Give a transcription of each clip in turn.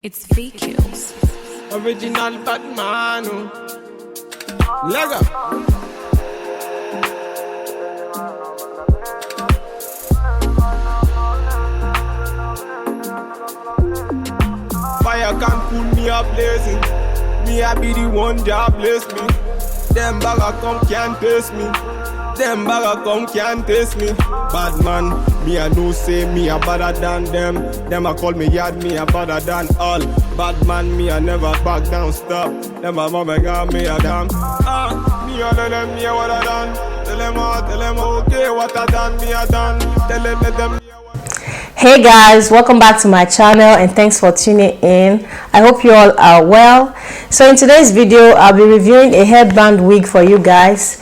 It's VQs. Original Batman. Lego. Fire can pull me up blazing. Me I be the one that bless me. Them bagger come can't taste me. Them bagger come can't taste me. Bad man, me I know say me a better than them. Them a call me yard, me a better than all. Bad man, me I never back down, stop. Them a mama got me a damn. Me all of them, me a what I done. Tell them okay, what I done, me a done. Tell them let them. Hey guys, welcome back to my channel and thanks for tuning in. I hope you all are well. So in today's video I'll be reviewing a headband wig for you guys,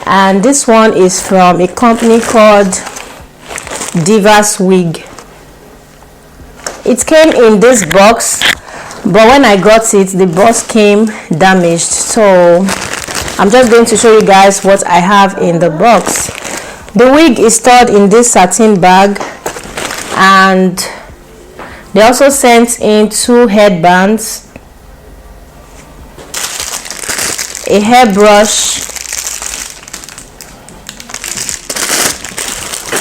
and this one is from a company called DivasWigs. It came in this box, but when I got it the box came damaged, so I'm just going to show you guys what I have in the box. The wig is stored in this satin bag, and they also sent in 2 headbands, a hairbrush,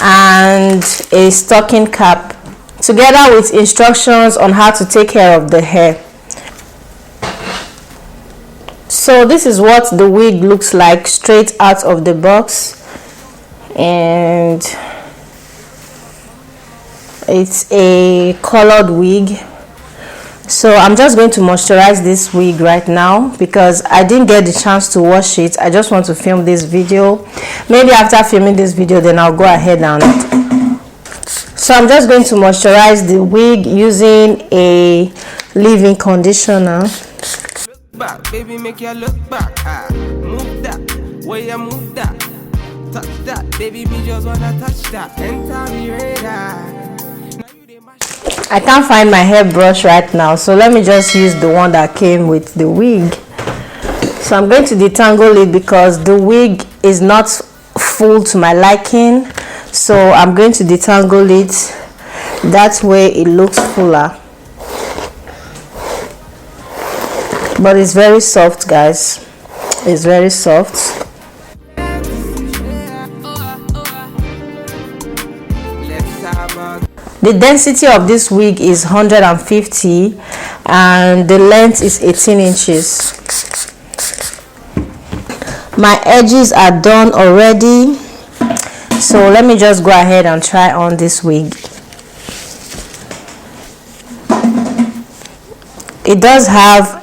and a stocking cap, together with instructions on how to take care of the hair. So this is what the wig looks like straight out of the box, and it's a colored wig. So I'm just going to moisturize this wig right now because I didn't get the chance to wash it. I just want to film this video. Maybe after filming this video then I'll go ahead and so I'm just going to moisturize the wig using a leave-in conditioner. Look back, baby, make you look back. Move that, way you move that. Touch that, baby, me just wanna touch that. Enter me radar. I can't find my hairbrush right now, so let me just use the one that came with the wig. So I'm going to detangle it because the wig is not full to my liking, so I'm going to detangle it. That way it looks fuller, but it's very soft, guys. It's very soft. The density of this wig is 150 and the length is 18 inches. My edges are done already, so let me just go ahead and try on this wig. It does have,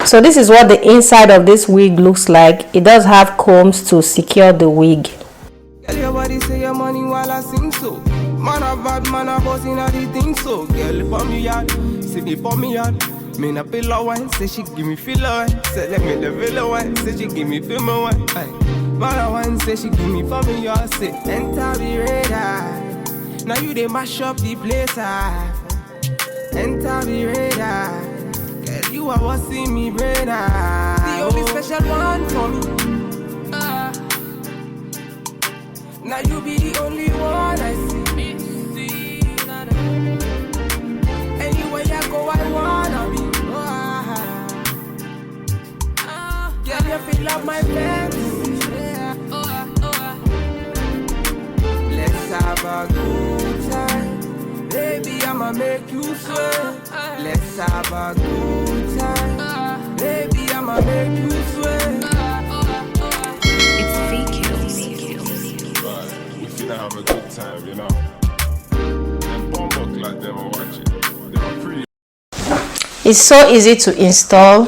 so this is what the inside of this wig looks like. It does have combs to secure the wig. Everybody say your money while I sing so. Man a bad man a boss inna the thing so. Girl for me yard, see me for me yard. Me na pillow one, say she give me filler one. Say let me the villa one, say she give me film one. Man a one, say she give me for me yard. Say enter the radar. Now you dey mash up the place. Enter the radar. Girl you a what see me brain. The only special one for me. Now you be the only one I see. Anywhere I go, I wanna be. Girl, you feel like my fantasy. Let's have a good time. Baby, I'ma make you sweat. Let's have a good time. Baby, I'ma make you sweat. It's VQs. We finna have a good time, you know. And bomb like them are watching. They are pretty. It's so easy to install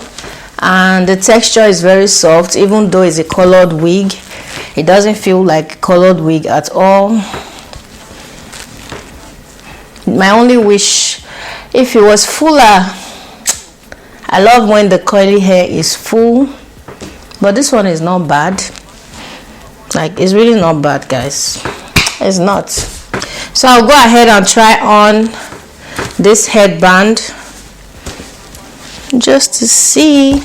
and the texture is very soft. Even though it's a colored wig, it doesn't feel like a colored wig at all. My only wish, if it was fuller. I love when the curly hair is full, but this one is not bad. Like, it's really not bad, guys. It's not. So I'll go ahead and try on this headband just to see.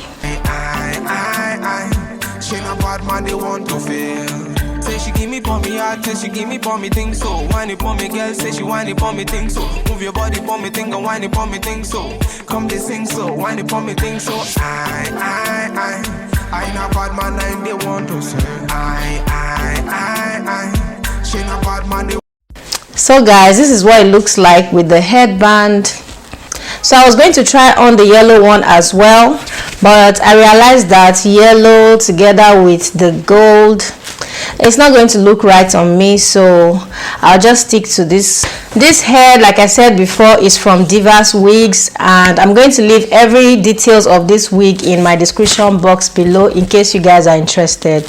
She no bad man, they want to feel. Say she give me for me, I tell she give me for me thing so. Whine it for me, girl say she whine it for me thing so. Move your body for me thing and whine it for me thing so. Come they sing so, whine it for me thing so. I ain't a bad man, I ain't they want to say. She ain't a bad man, they. So guys, this is what it looks like with the headband. So I was going to try on the yellow one as well, but I realized that yellow together with the gold, it's not going to look right on me, so I'll just stick to this. This hair, like I said before, is from DivasWigs, and I'm going to leave every details of this wig in my description box below in case you guys are interested.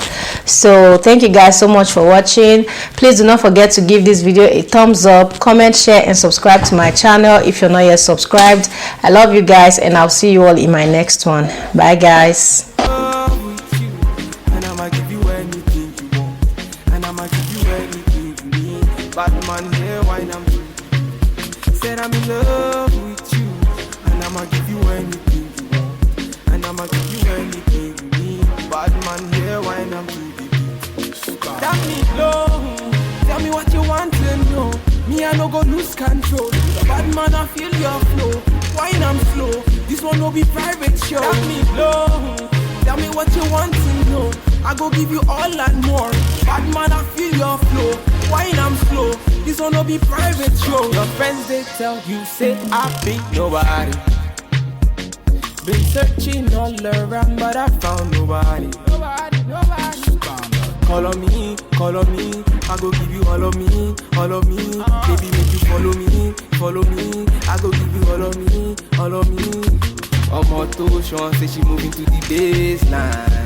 So thank you guys so much for watching. Please do not forget to give this video a thumbs up, comment, share and subscribe to my channel if you're not yet subscribed. I love you guys, and I'll see you all in my next one. Bye guys. Batman here, why I'm said I'm in love with you, and I'ma give you anything you want, and I'ma give you anything you need. Batman here, why I'm tell me low, tell me what you want to know. Me I no go lose control. Batman I feel your flow, wine I'm slow. This one will be private show. Tell me low, tell me what you want to know. I go give you all and more. Batman I feel your flow, wine I'm slow. This one will be private show. Your friends they tell you say I be nobody. Been searching all around but I found nobody. Nobody. Call on me, I go give you all of me, all of me. Baby make you follow me, I go give you all of me, all of me. Omo to Sean say she moving to the baseline.